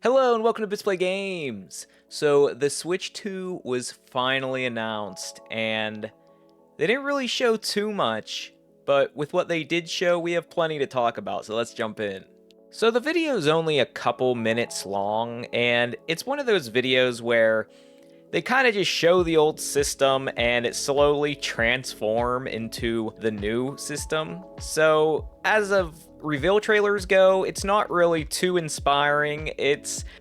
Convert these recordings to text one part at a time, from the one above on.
Hello and welcome to Bits Play Games! So the Switch 2 was finally announced, and they didn't really show too much, but with what they did show, we have plenty to talk about, so let's jump in. So the video is only a couple minutes long, and it's one of those videos where they kind of just show the old system and it slowly transform into the new system. So as of reveal trailers go, it's not really too inspiring.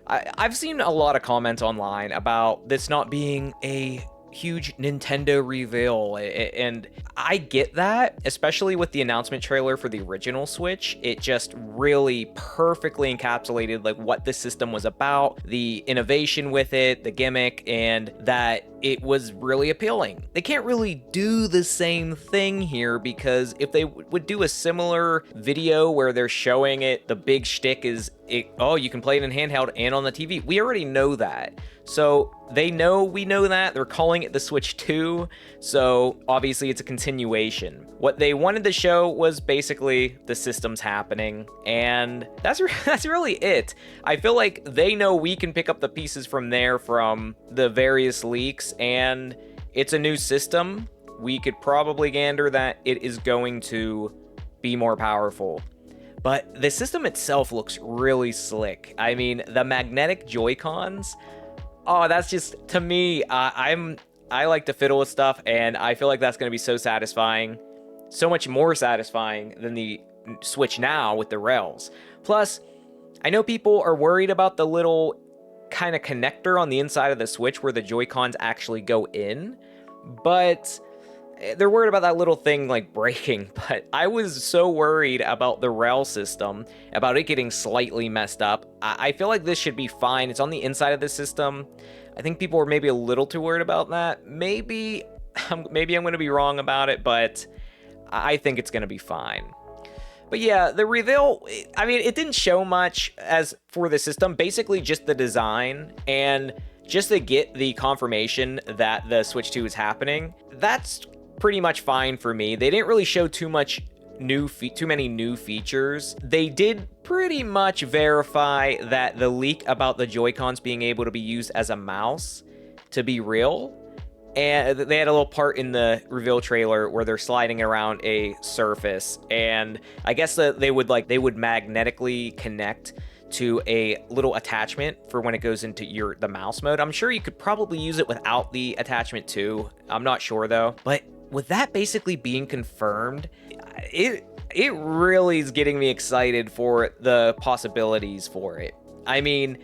I've seen a lot of comments online about this not being a huge Nintendo reveal, and I get that, especially with the announcement trailer for the original Switch. It just really perfectly encapsulated like what this system was about, the innovation with it, the gimmick, and that it was really appealing. They can't really do the same thing here because if they would do a similar video where they're showing it, the big shtick is you can play it in handheld and on the TV. We already know that. So they know we know that. They're calling it the Switch 2. So obviously it's a continuation. What they wanted to show was basically the system's happening, and that's really it. I feel like they know we can pick up the pieces from there from the various leaks, and it's a new system. We could probably gander that it is going to be more powerful. But the system itself looks really slick. I mean, the magnetic Joy-Cons, that's just, to me, I like to fiddle with stuff, and I feel like that's going to be so satisfying. So much more satisfying than the Switch now with the rails. Plus, I know people are worried about the little kind of connector on the inside of the Switch where the Joy-Cons actually go in, but they're worried about that little thing like breaking. But I was so worried about the rail system, about it getting slightly messed up. I feel like this should be fine. It's on the inside of the system. I think people were maybe a little too worried about that. Maybe I'm going to be wrong about it, but I think it's going to be fine. But yeah, the reveal, I mean, it didn't show much as for the system, basically just the design, and just to get the confirmation that the Switch 2 is happening. That's pretty much fine for me. They didn't really show too many new features. They did pretty much verify that the leak about the Joy-Cons being able to be used as a mouse to be real. And they had a little part in the reveal trailer where they're sliding around a surface, and I guess that they would magnetically connect to a little attachment for when it goes into the mouse mode. I'm sure you could probably use it without the attachment too. I'm not sure though. But with that basically being confirmed, it really is getting me excited for the possibilities for it. I mean,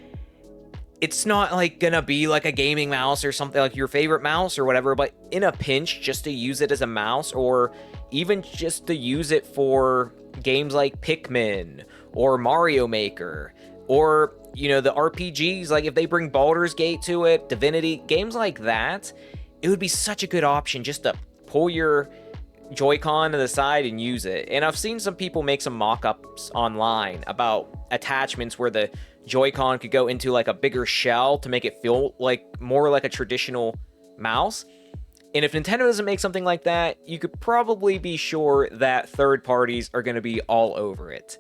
it's not like gonna be like a gaming mouse or something like your favorite mouse or whatever, but in a pinch, just to use it as a mouse, or even just to use it for games like Pikmin or Mario Maker, or, you know, the RPGs, like if they bring Baldur's Gate to it, Divinity, games like that, it would be such a good option just to pull your Joy-Con to the side and use it. And I've seen some people make some mock-ups online about attachments where the Joy-Con could go into like a bigger shell to make it feel like more like a traditional mouse. And if Nintendo doesn't make something like that, you could probably be sure that third parties are going to be all over it.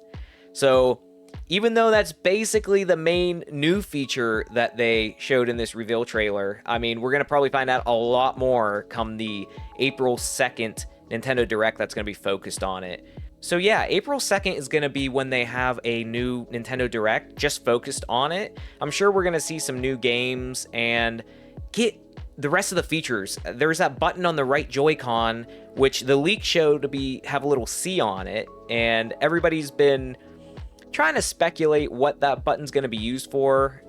So even though that's basically the main new feature that they showed in this reveal trailer, I mean, we're going to probably find out a lot more come the April 2nd Nintendo Direct that's going to be focused on it. So yeah, April 2nd is going to be when they have a new Nintendo Direct just focused on it. I'm sure we're going to see some new games and get the rest of the features. There's that button on the right Joy-Con, which the leak showed to have a little C on it, and everybody's been trying to speculate what that button's going to be used for.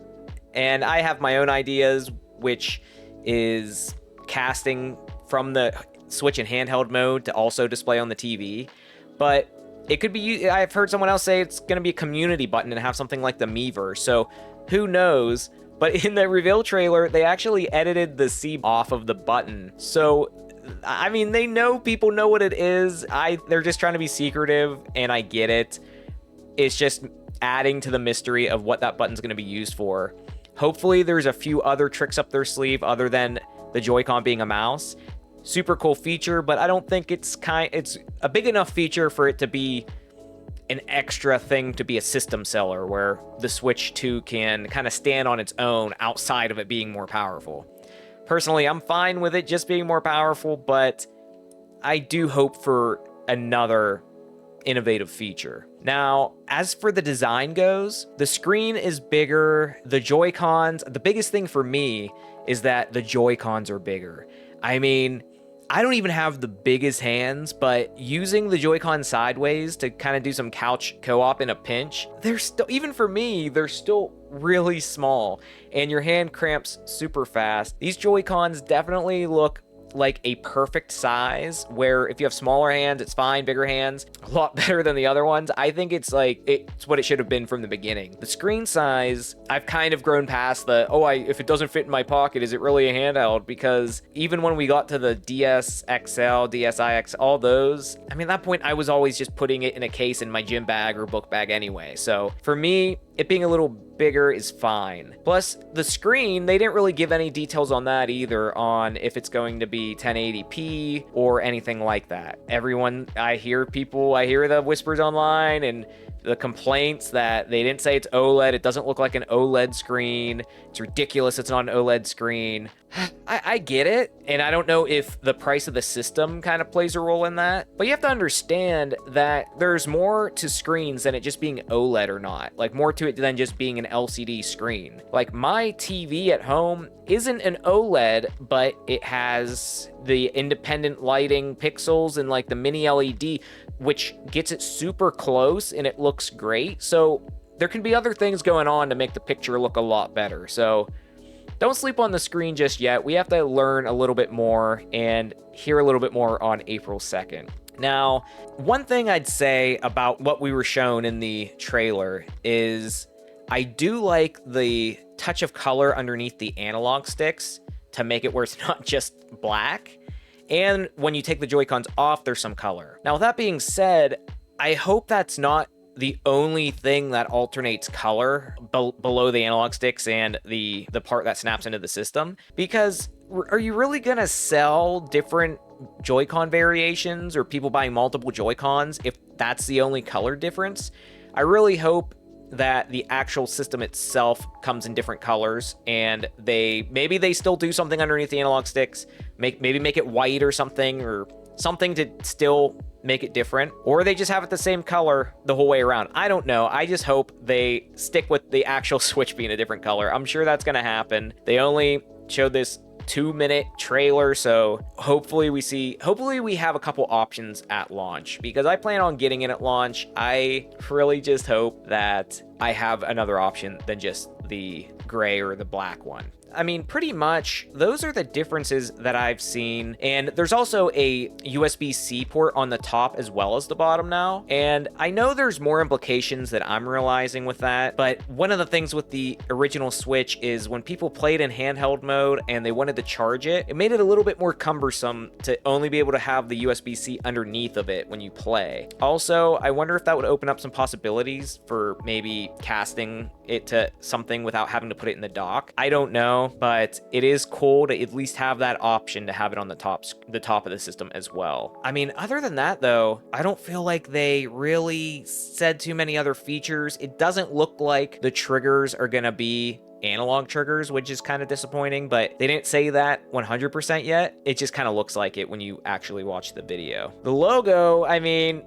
And I have my own ideas, which is casting from the Switch in handheld mode to also display on the TV. But it could be, I've heard someone else say it's going to be a community button and have something like the Miiverse. So who knows? But in the reveal trailer, they actually edited the C off of the button. So, I mean, they know people know what it is. They're just trying to be secretive, and I get it. It's just adding to the mystery of what that button's going to be used for. Hopefully, there's a few other tricks up their sleeve other than the Joy-Con being a mouse. Super cool feature, but I don't think it's a big enough feature for it to be an extra thing to be a system seller, where the Switch 2 can kind of stand on its own outside of it being more powerful. Personally, I'm fine with it just being more powerful, but I do hope for another innovative feature. Now, as for the design goes, the screen is bigger, the Joy-Cons, the biggest thing for me is that the Joy-Cons are bigger. I mean, I don't even have the biggest hands, but using the Joy-Con sideways to kind of do some couch co-op in a pinch, they're still, even for me, they're still really small, and your hand cramps super fast. These Joy-Cons definitely look like a perfect size, where if you have smaller hands, it's fine. Bigger hands, a lot better than the other ones. I think it's like, it's what it should have been from the beginning. The screen size, I've kind of grown past the, if it doesn't fit in my pocket, is it really a handheld? Because even when we got to the DS XL, DSi, all those, I mean, at that point, I was always just putting it in a case in my gym bag or book bag anyway. So for me, it being a little bigger is fine. Plus, the screen, they didn't really give any details on that either, on if it's going to be 1080p or anything like that. I hear the whispers online and the complaints that they didn't say it's OLED. It doesn't look like an OLED screen. It's ridiculous it's not an OLED screen. I get it, and I don't know if the price of the system kind of plays a role in that, but you have to understand that there's more to screens than it just being OLED or not. Like, more to it than just being an LCD screen. Like, my TV at home isn't an OLED, but it has the independent lighting pixels and like the mini LED, which gets it super close and it looks great. So there can be other things going on to make the picture look a lot better. So don't sleep on the screen just yet. We have to learn a little bit more and hear a little bit more on April 2nd. Now, one thing I'd say about what we were shown in the trailer is I do like the touch of color underneath the analog sticks to make it where it's not just black. And when you take the Joy-Cons off, there's some color. Now, with that being said, I hope that's not the only thing that alternates color below the analog sticks and the part that snaps into the system. Because are you really gonna sell different Joy-Con variations or people buying multiple Joy-Cons if that's the only color difference? I really hope that the actual system itself comes in different colors, and maybe they still do something underneath the analog sticks, maybe make it white or something to still make it different, or they just have it the same color the whole way around. I don't know. I just hope they stick with the actual Switch being a different color. I'm sure that's gonna happen. They only showed this 2-minute trailer, so hopefully we have a couple options at launch, because I plan on getting it at launch. I really just hope that I have another option than just the gray or the black one. I mean, pretty much those are the differences that I've seen. And there's also a USB-C port on the top as well as the bottom now. And I know there's more implications that I'm realizing with that, but one of the things with the original Switch is when people played in handheld mode and they wanted to charge it, it made it a little bit more cumbersome to only be able to have the USB-C underneath of it when you play. Also, I wonder if that would open up some possibilities for maybe casting it to something without having to put it in the dock. I don't know, but it is cool to at least have that option to have it on the top of the system as well. I mean, other than that though, I don't feel like they really said too many other features. It doesn't look like the triggers are gonna be analog triggers, which is kind of disappointing, but they didn't say that 100% yet. It just kind of looks like it when you actually watch the video. The logo, I mean,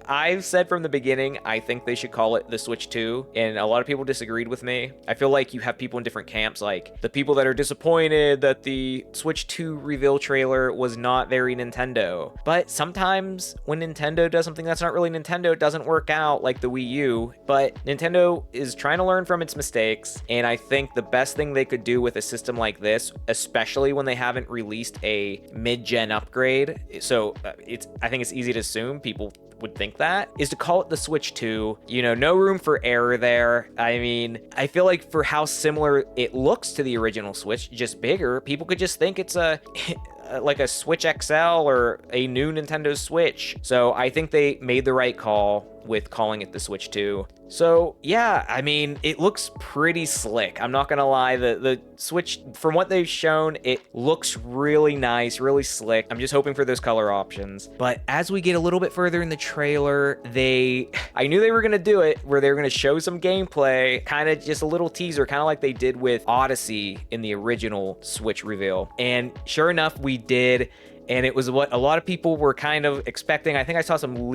I've said from the beginning, I think they should call it the Switch 2, and a lot of people disagreed with me. I feel like you have people in different camps, like the people that are disappointed that the Switch 2 reveal trailer was not very Nintendo. But sometimes when Nintendo does something that's not really Nintendo, it doesn't work out, like the Wii U. But Nintendo is trying to learn from its mistakes, and I think the best thing they could do with a system like this, especially when they haven't released a mid-gen upgrade, so I think it's easy to assume people would think that, is to call it the Switch 2. You know, no room for error there. I mean, I feel like for how similar it looks to the original Switch, just bigger, people could just think it's like a Switch XL or a new Nintendo Switch. So I think they made the right call with calling it the Switch 2. So yeah, I mean, it looks pretty slick. I'm not gonna lie, the Switch, from what they've shown, it looks really nice, really slick. I'm just hoping for those color options. But as we get a little bit further in the trailer, I knew they were gonna do it, where they were gonna show some gameplay, kind of just a little teaser, kind of like they did with Odyssey in the original Switch reveal. And sure enough, we did. And it was what a lot of people were kind of expecting. I think I saw some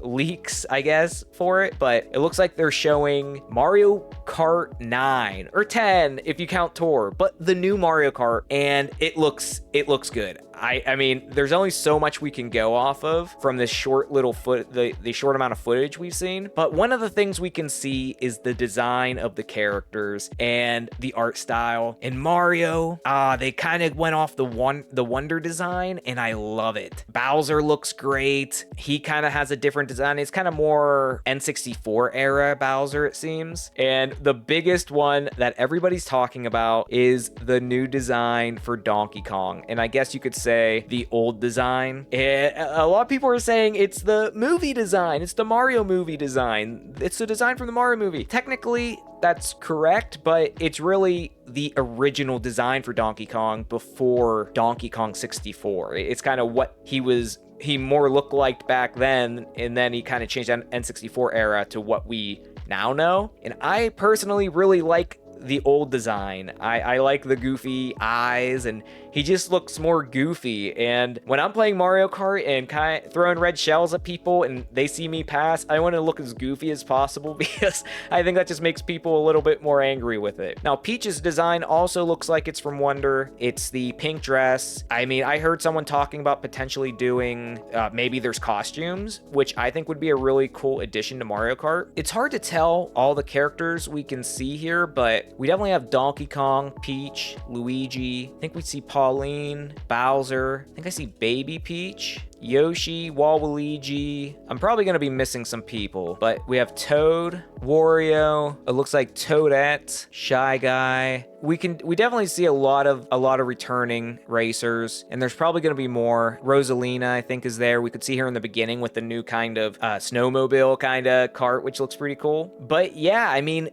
leaks, I guess, for it, but it looks like they're showing Mario Kart 9 or 10 if you count Tour, but the new Mario Kart, and it looks good. I mean, there's only so much we can go off of from this short little the short amount of footage we've seen. But one of the things we can see is the design of the characters and the art style. In Mario, they kind of went off the Wonder design, and I love it. Bowser looks great. He kind of has a different design. It's kind of more N64 era Bowser, it seems. And the biggest one that everybody's talking about is the new design for Donkey Kong. And I guess you could say the old design. A lot of people are saying it's the movie design. It's the Mario movie design. It's the design from the Mario movie. Technically, that's correct, but it's really the original design for Donkey Kong before Donkey Kong 64. It's kind of what he more looked like back then, and then he kind of changed that N64 era to what we now know. And I personally really like the old design. I like the goofy eyes, and he just looks more goofy. And when I'm playing Mario Kart and kind of throwing red shells at people and they see me pass, I want to look as goofy as possible, because I think that just makes people a little bit more angry with it. Now, Peach's design also looks like it's from Wonder. It's the pink dress. I mean, I heard someone talking about potentially doing maybe there's costumes, which I think would be a really cool addition to Mario Kart. It's hard to tell all the characters we can see here, but we definitely have Donkey Kong, Peach, Luigi. I think we see Pauline, Bowser. I think I see Baby Peach, Yoshi, Waluigi. I'm probably going to be missing some people, but we have Toad, Wario. It looks like Toadette, Shy Guy. We definitely see a lot of returning racers, and there's probably going to be more. Rosalina, I think, is there. We could see her in the beginning with the new kind of snowmobile kind of cart, which looks pretty cool. But yeah, I mean,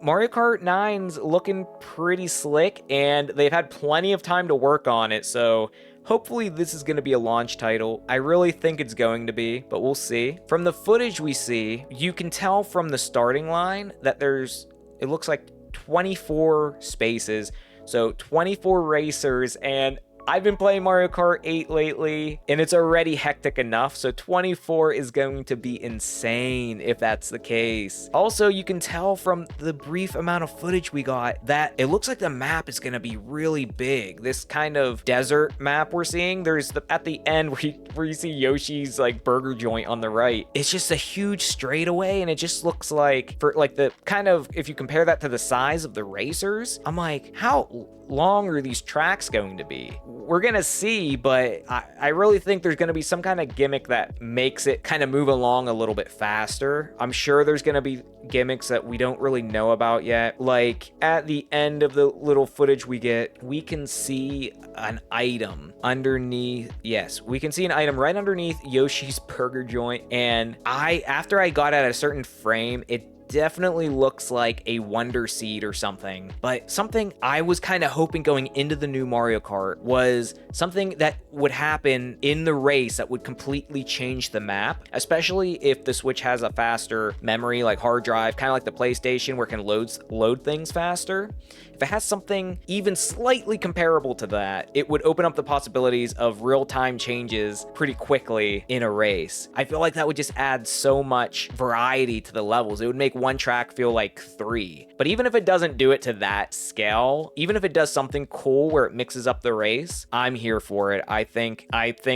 Mario Kart 9's looking pretty slick, and they've had plenty of time to work on it, so hopefully this is going to be a launch title. I really think it's going to be, but we'll see. From the footage we see, you can tell from the starting line that it looks like 24 spaces, so 24 racers, and I've been playing Mario Kart 8 lately, and it's already hectic enough, so 24 is going to be insane if that's the case. Also, you can tell from the brief amount of footage we got that it looks like the map is going to be really big. This kind of desert map we're seeing, there's at the end where you see Yoshi's like burger joint on the right. It's just a huge straightaway, and it just looks like, for like the kind of, if you compare that to the size of the racers, I'm like, how long are these tracks going to be? We're gonna see, but I really think there's gonna be some kind of gimmick that makes it kind of move along a little bit faster. I'm sure there's gonna be gimmicks that we don't really know about yet. Like at the end of the little footage we get, we can see an item underneath. Yes, we can see an item right underneath Yoshi's burger joint, and after I got at a certain frame, it definitely looks like a Wonder Seed or something. But something I was kind of hoping going into the new Mario Kart was something that would happen in the race that would completely change the map, especially if the Switch has a faster memory, like hard drive, kind of like the PlayStation, where it can load things faster. If it has something even slightly comparable to that, it would open up the possibilities of real-time changes pretty quickly in a race. I feel like that would just add so much variety to the levels. It would make one track feel like 3. But even if it doesn't do it to that scale, even if it does something cool where it mixes up the race, I'm here for it. I think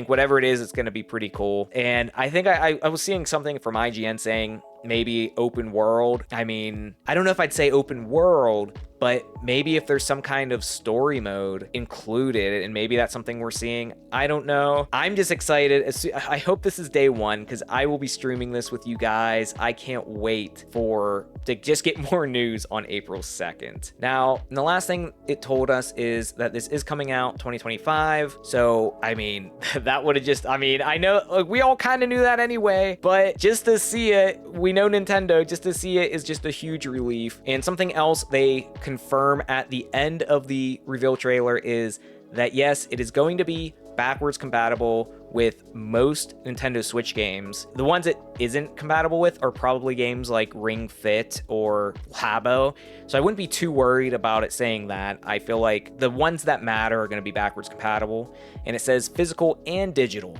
whatever it is, it's going to be pretty cool. And I think I was seeing something from IGN saying maybe open world. I mean, I don't know if I'd say open world, but maybe if there's some kind of story mode included, and maybe that's something we're seeing. I don't know. I'm just excited. I hope this is day one, because I will be streaming this with you guys. I can't wait to just get more news on April 2nd. Now, the last thing it told us is that this is coming out 2025. So, I mean, that would have just, I mean, I know like, we all kind of knew that anyway, but just to see it, we know Nintendo, just to see it is just a huge relief. And something else they confirm at the end of the reveal trailer is that yes, it is going to be backwards compatible with most Nintendo Switch games. The ones it isn't compatible with are probably games like Ring Fit or Labo, so I wouldn't be too worried about it saying that. I feel like the ones that matter are going to be backwards compatible, and it says physical and digital.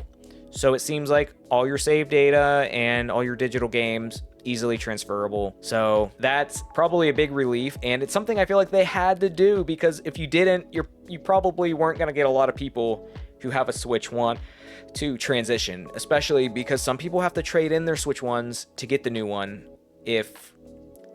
So it seems like all your save data and all your digital games easily transferable. So that's probably a big relief, and it's something I feel like they had to do, because if you didn't, you probably weren't going to get a lot of people who have a Switch One to transition, especially because some people have to trade in their Switch Ones to get the new one if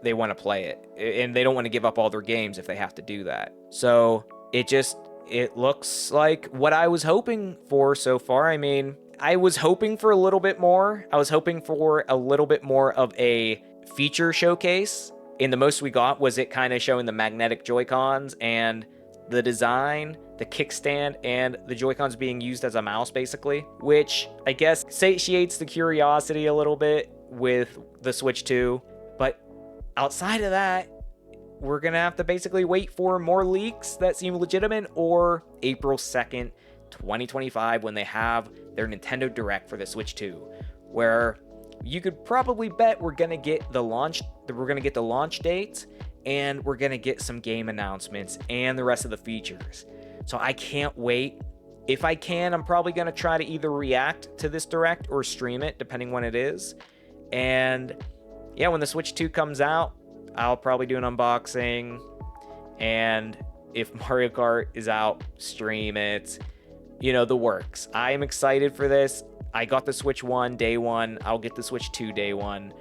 they want to play it, and they don't want to give up all their games if they have to do that. So it looks like what I was hoping for so far. I mean, I was hoping for a little bit more. I was hoping for a little bit more of a feature showcase, and the most we got was it kind of showing the magnetic Joy-Cons and the design, the kickstand, and the Joy-Cons being used as a mouse, basically, which I guess satiates the curiosity a little bit with the Switch 2. But outside of that, we're gonna have to basically wait for more leaks that seem legitimate, or April 2nd, 2025, when they have their Nintendo Direct for the Switch 2, where you could probably bet we're gonna get the launch date, and we're gonna get some game announcements and the rest of the features. So I can't wait. If I can, I'm probably gonna try to either react to this Direct or stream it, depending when it is. And yeah, when the Switch 2 comes out, I'll probably do an unboxing, and if Mario Kart is out, stream it. You know, the works. I am excited for this. I got the Switch 1 day one. I'll get the Switch 2 day one.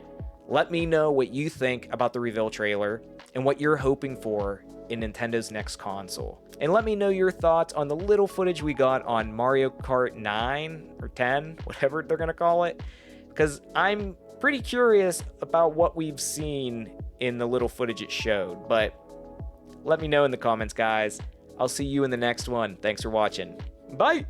Let me know what you think about the reveal trailer and what you're hoping for in Nintendo's next console. And let me know your thoughts on the little footage we got on Mario Kart 9 or 10, whatever they're going to call it, because I'm pretty curious about what we've seen in the little footage it showed. But let me know in the comments, guys. I'll see you in the next one. Thanks for watching. Bye!